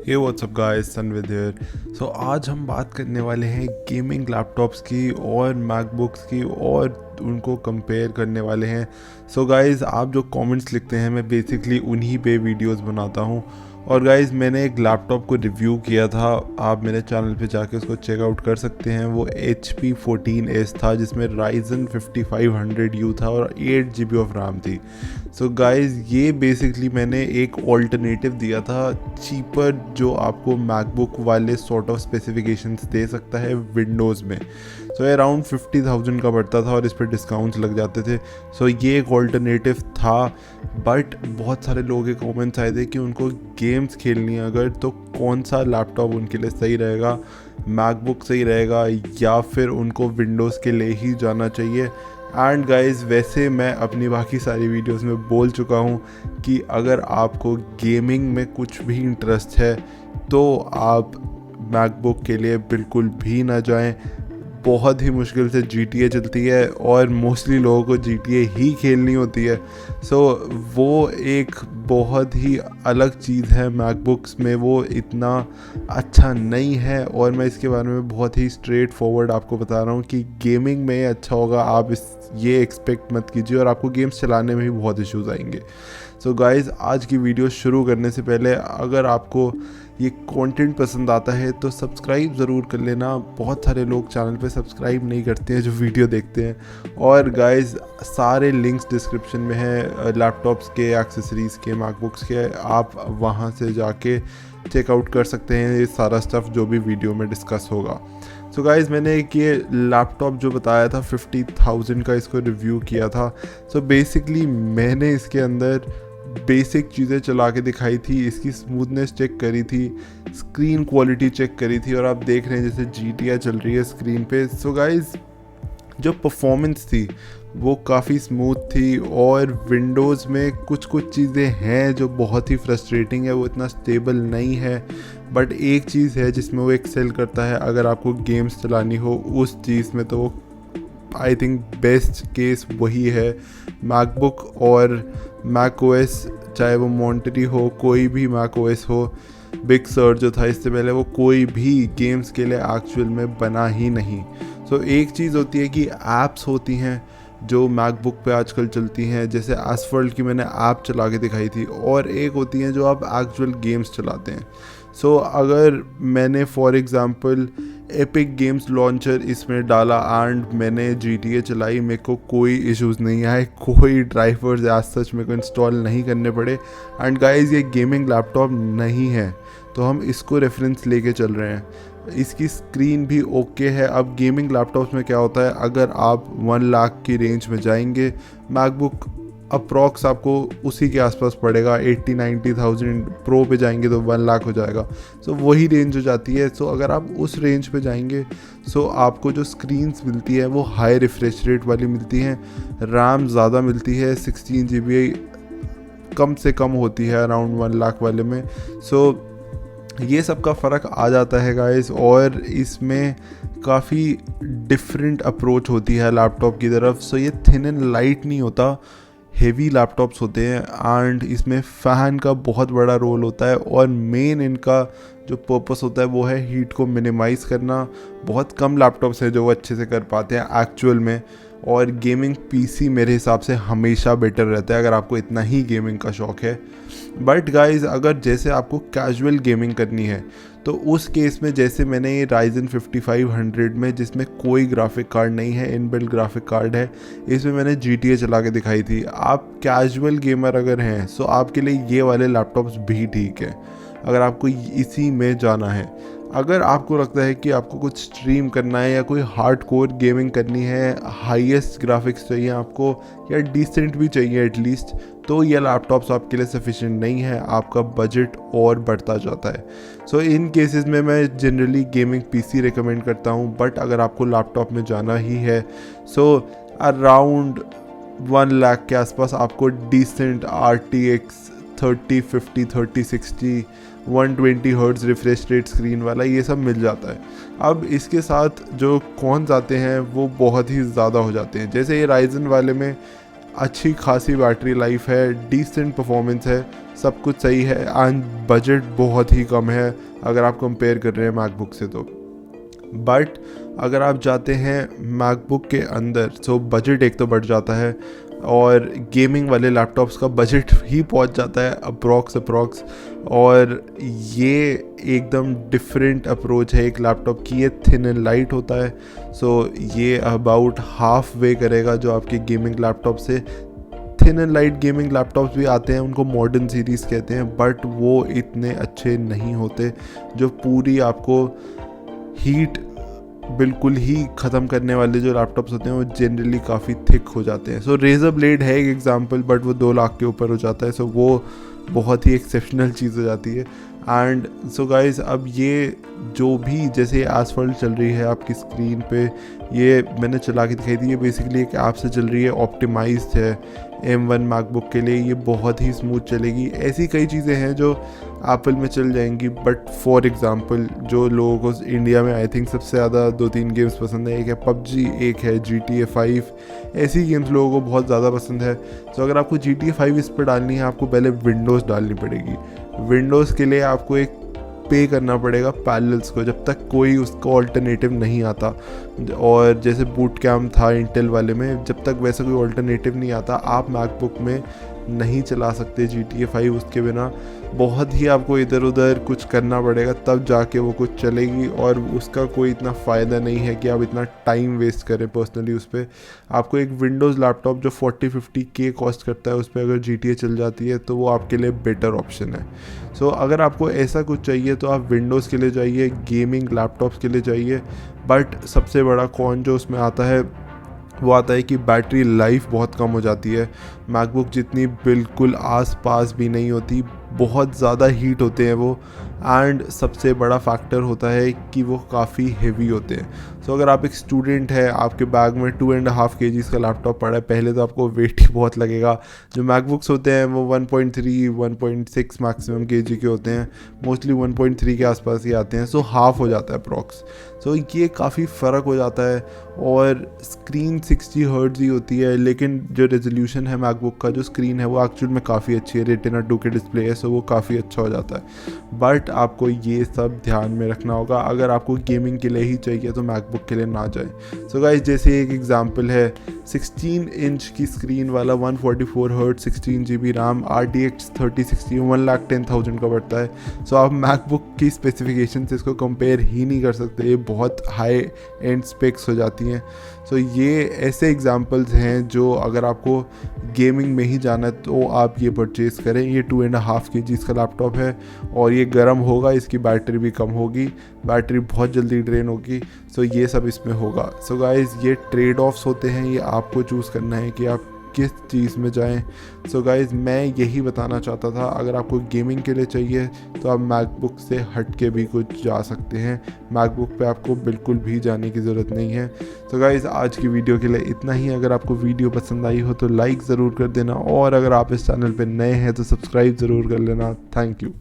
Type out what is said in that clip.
Hey WhatsApp guys, Sanvid here. So आज हम बात करने वाले हैं गेमिंग लैपटॉप्स की और मैकबुक्स की और उनको कंपेयर करने वाले हैं। सो गाइस, आप जो कमेंट्स लिखते हैं मैं बेसिकली उन्हीं पे वीडियोस बनाता हूँ। और गाइस, मैंने एक लैपटॉप को रिव्यू किया था, आप मेरे चैनल पे जाके उसको चेकआउट कर सकते हैं। वो HP 14S था जिसमें Ryzen 5500U था और 8 GB ऑफ रैम थी। सो गाइस, ये बेसिकली मैंने एक ऑल्टरनेटिव दिया था चीपर, जो आपको मैकबुक वाले सॉर्ट ऑफ स्पेसिफिकेशंस दे सकता है विंडोज़ में। सो अराउंड 50,000 का पड़ता था और इस पर डिस्काउंट्स लग जाते थे। सो ये एक ऑल्टरनेटिव था। बट बहुत सारे लोगों के कमेंट्स आए थे कि उनको गेम्स खेलनी है अगर, तो कौन सा लैपटॉप उनके लिए सही रहेगा, मैकबुक सही रहेगा या फिर उनको विंडोज़ के लिए ही जाना चाहिए। एंड गाइस, वैसे मैं अपनी बाकी सारी वीडियोस में बोल चुका हूँ कि अगर आपको गेमिंग में कुछ भी इंटरेस्ट है तो आप मैकबुक के लिए बिल्कुल भी ना जाएं। बहुत ही मुश्किल से GTA चलती है और मोस्टली लोगों को GTA ही खेलनी होती है। सो वो एक बहुत ही अलग चीज़ है मैकबुक्स में, वो इतना अच्छा नहीं है। और मैं इसके बारे में बहुत ही स्ट्रेट फॉरवर्ड आपको बता रहा हूँ कि गेमिंग में अच्छा होगा, आप ये एक्सपेक्ट मत कीजिए और आपको गेम्स चलाने में भी बहुत इश्यूज़ आएंगे। सो गाइज़, आज की वीडियो शुरू करने से पहले अगर आपको ये कंटेंट पसंद आता है तो सब्सक्राइब ज़रूर कर लेना। बहुत सारे लोग चैनल पे सब्सक्राइब नहीं करते हैं जो वीडियो देखते हैं। और गाइज़, सारे लिंक्स डिस्क्रिप्शन में हैं, लैपटॉप्स के, एक्सेसरीज़ के, मैकबुक्स के, आप वहाँ से जाके चेकआउट कर सकते हैं ये सारा स्टफ़ जो भी वीडियो में डिस्कस होगा। सो गाइज़, मैंने एक ये लैपटॉप जो बताया था 50,000 का, इसको रिव्यू किया था। सो बेसिकली मैंने इसके अंदर बेसिक चीज़ें चला के दिखाई थी, इसकी स्मूथनेस चेक करी थी, स्क्रीन क्वालिटी चेक करी थी, और आप देख रहे हैं जैसे GTA चल रही है स्क्रीन पे। सो गाइज़, जो परफॉर्मेंस थी वो काफ़ी स्मूथ थी। और विंडोज़ में कुछ कुछ चीज़ें हैं जो बहुत ही फ्रस्ट्रेटिंग है, वो इतना स्टेबल नहीं है। बट एक चीज़ है जिसमें वो एक्सेल करता है, अगर आपको गेम्स चलानी हो उस चीज़ में, तो वो आई थिंक बेस्ट केस वही है। मैकबुक और मैक ओएस, चाहे वो मॉन्टरी हो, कोई भी मैक ओएस हो, बिग सर जो था इससे पहले, वो कोई भी गेम्स के लिए एक्चुअल में बना ही नहीं। सो एक चीज़ होती है कि ऐप्स होती हैं जो मैकबुक पे आजकल चलती हैं, जैसे एसफॉल्ट की मैंने ऐप चला के दिखाई थी, और एक होती हैं जो आप एक्चुअल गेम्स चलाते हैं। सो अगर मैंने for example epic games launcher इसमें डाला एंड मैंने GTA चलाई, मेरे को कोई इश्यूज़ नहीं आए, कोई ड्राइवर्स एज सच मेरे को इंस्टॉल नहीं करने पड़े। एंड गाइस, ये गेमिंग लैपटॉप नहीं है, तो हम इसको रेफरेंस लेके चल रहे हैं। इसकी स्क्रीन भी ओके है। अब गेमिंग लैपटॉप्स में क्या होता है, अगर आप 1 लाख की रेंज में जाएंगे, मैकबुक अप्रॉक्स आपको उसी के आसपास पड़ेगा। 80-90,000 प्रो पे जाएंगे तो 1 लाख हो जाएगा। सो वही रेंज हो जाती है। सो अगर आप उस रेंज पे जाएंगे, सो आपको जो स्क्रीन्स मिलती है वो हाई रिफ्रेश रेट वाली मिलती हैं, रैम ज़्यादा मिलती है, 16 GB कम से कम होती है अराउंड 1 लाख वाले में। सो ये सब का फ़र्क आ जाता है गाइस, और इसमें काफ़ी डिफरेंट अप्रोच होती है लैपटॉप की तरफ। सो ये थिन एंड लाइट नहीं होता, हेवी लैपटॉप्स होते हैं। एंड इसमें फ़ैन का बहुत बड़ा रोल होता है, और मेन इनका जो पर्पस होता है वो है हीट को मिनिमाइज़ करना। बहुत कम लैपटॉप्स हैं जो वो अच्छे से कर पाते हैं एक्चुअल में। और गेमिंग PC मेरे हिसाब से हमेशा बेटर रहता है अगर आपको इतना ही गेमिंग का शौक़ है। बट गाइज़, अगर जैसे आपको कैजुअल गेमिंग करनी है तो उस केस में, जैसे मैंने ये Ryzen 5500 में, जिसमें कोई ग्राफिक कार्ड नहीं है, इनबिल्ट ग्राफिक कार्ड है, इसमें मैंने GTA चला के दिखाई थी। आप कैजुअल गेमर अगर हैं तो आपके लिए ये वाले लैपटॉप्स भी ठीक है अगर आपको इसी में जाना है। अगर आपको लगता है कि आपको कुछ स्ट्रीम करना है या कोई हार्डकोर गेमिंग करनी है, हाईएस्ट ग्राफिक्स चाहिए आपको, या डिसेंट भी चाहिए एटलीस्ट, तो ये लैपटॉप्स आपके लिए सफिशिएंट नहीं है, आपका बजट और बढ़ता जाता है। सो इन केसेस में मैं जनरली गेमिंग PC रिकमेंड करता हूँ। बट अगर आपको लैपटॉप में जाना ही है, सो अराउंड 1 लाख के आसपास आपको decent RTX 3050, 3060, 120 hertz refresh rate screen वाला, ये सब मिल जाता है। अब इसके साथ जो कॉन्स आते हैं वो बहुत ही ज़्यादा हो जाते हैं। जैसे ये Ryzen वाले में अच्छी खासी बैटरी लाइफ है, डिसेंट परफॉर्मेंस है, सब कुछ सही है एंड बजट बहुत ही कम है अगर आप कंपेयर कर रहे हैं मैकबुक से तो। बट अगर आप जाते हैं मैकबुक के अंदर तो बजट एक तो बढ़ जाता है और गेमिंग वाले लैपटॉप्स का बजट ही पहुंच जाता है अप्रॉक्स और ये एकदम डिफरेंट अप्रोच है एक लैपटॉप की। ये थिन एंड लाइट होता है, सो ये अबाउट हाफ वे करेगा जो आपके गेमिंग लैपटॉप से। Thin and light gaming laptops भी आते हैं, उनको मॉडर्न सीरीज़ कहते हैं, बट वो इतने अच्छे नहीं होते। जो पूरी आपको हीट बिल्कुल ही ख़त्म करने वाले जो लैपटॉप्स होते हैं वो जनरली काफ़ी थिक हो जाते हैं। सो रेजर ब्लेड है एक एग्जांपल, बट वो 2 लाख के ऊपर हो जाता है, सो वो बहुत ही एक्सेप्शनल चीज़ हो जाती है। एंड सो गाइज, अब ये जो भी जैसे एसफॉल्ट चल रही है आपकी स्क्रीन पे, ये मैंने चला के दिखाई थी, ये बेसिकली एक ऐप से चल रही है, ऑप्टिमाइज्ड है M1 मैकबुक के लिए, ये बहुत ही स्मूथ चलेगी। ऐसी कई चीज़ें हैं जो एप्पल में चल जाएंगी, बट फॉर एग्जांपल जो लोगों को इंडिया में आई थिंक सबसे ज़्यादा 2-3 गेम्स पसंद है, एक है PUBG, एक है GTA 5, ऐसी गेम्स लोगों को बहुत ज़्यादा पसंद है। तो अगर आपको GTA 5 इस पर डालनी है, आपको पहले विंडोज़ डालनी पड़ेगी। विंडोज़ के लिए आपको एक पे करना पड़ेगा पैरेलल्स को, जब तक कोई उसको ऑल्टरनेटिव नहीं आता। और जैसे बूट कैम्प था इंटेल वाले में, जब तक वैसा कोई ऑल्टरनेटिव नहीं आता आप मैकबुक में नहीं चला सकते GTA 5 उसके बिना। बहुत ही आपको इधर उधर कुछ करना पड़ेगा तब जाके वो कुछ चलेगी, और उसका कोई इतना फ़ायदा नहीं है कि आप इतना टाइम वेस्ट करें पर्सनली उस पर। आपको एक विंडोज़ लैपटॉप जो 40-50K कॉस्ट करता है, उस पर अगर GTA चल जाती है तो वो आपके लिए बेटर ऑप्शन है। सो अगर आपको ऐसा कुछ चाहिए तो आप विंडोज़ के लिए जाइए, गेमिंग लैपटॉप्स के लिए जाइए। बट सबसे बड़ा कॉन जो उसमें आता है वो आता है कि बैटरी लाइफ बहुत कम हो जाती है। मैकबुक जितनी बिल्कुल आस पास भी नहीं होती, बहुत ज़्यादा हीट होते हैं वो। एंड सबसे बड़ा फैक्टर होता है कि वो काफ़ी हेवी होते हैं। सो अगर आप एक स्टूडेंट है, आपके बैग में 2.5 kg का लैपटॉप पड़ा है, पहले तो आपको वेट ही बहुत लगेगा। जो मैकबुक्स होते हैं वो 1.3 1.6 मैक्सिमम kg के होते हैं, मोस्टली 1.3 के आसपास ही आते हैं, सो हाफ हो जाता है अप्रॉक्स। सो ये काफ़ी फ़र्क हो जाता है। और स्क्रीन 60 हर्ट्ज़ ही होती है, लेकिन जो रेजोल्यूशन है मैकबुक का, जो स्क्रीन है वो एक्चुअल में काफ़ी अच्छी है, रेटिना 2 के डिस्प्ले है, सो वो काफ़ी अच्छा हो जाता है। बट आपको ये सब ध्यान में रखना होगा, अगर आपको गेमिंग के लिए ही चाहिए तो मैकबुक के लिए ना जाए। सो गाइस, जैसे एक एग्जांपल है, 16 इंच की स्क्रीन वाला 144 हर्ट्ज़ 16 GB रैम RTX 3060 1,10,000 का पड़ता है। सो आप मैकबुक की स्पेसिफिकेशन से इसको कंपेयर ही नहीं कर सकते, ये बहुत हाई एंड स्पेक्स हो जाती हैं। सो ये ऐसे एग्जांपल्स हैं जो अगर आपको गेमिंग में ही जाना है तो आप ये परचेज़ करें। ये 2.5 kg का लैपटॉप है और ये गर्म होगा, इसकी बैटरी भी कम होगी, बैटरी बहुत जल्दी ड्रेन होगी। सो ये सब इसमें होगा। सो गाइज़, ये ट्रेड ऑफ्स होते हैं, ये आपको चूज़ करना है कि आप किस चीज़ में जाएं। सो गाइज़, मैं यही बताना चाहता था, अगर आपको गेमिंग के लिए चाहिए तो आप मैकबुक से हट के भी कुछ जा सकते हैं, मैकबुक पे आपको बिल्कुल भी जाने की ज़रूरत नहीं है। सो गाइज़, आज की वीडियो के लिए इतना ही। अगर आपको वीडियो पसंद आई हो तो लाइक ज़रूर कर देना, और अगर आप इस चैनल पे नए हैं तो सब्सक्राइब ज़रूर कर लेना। Thank you.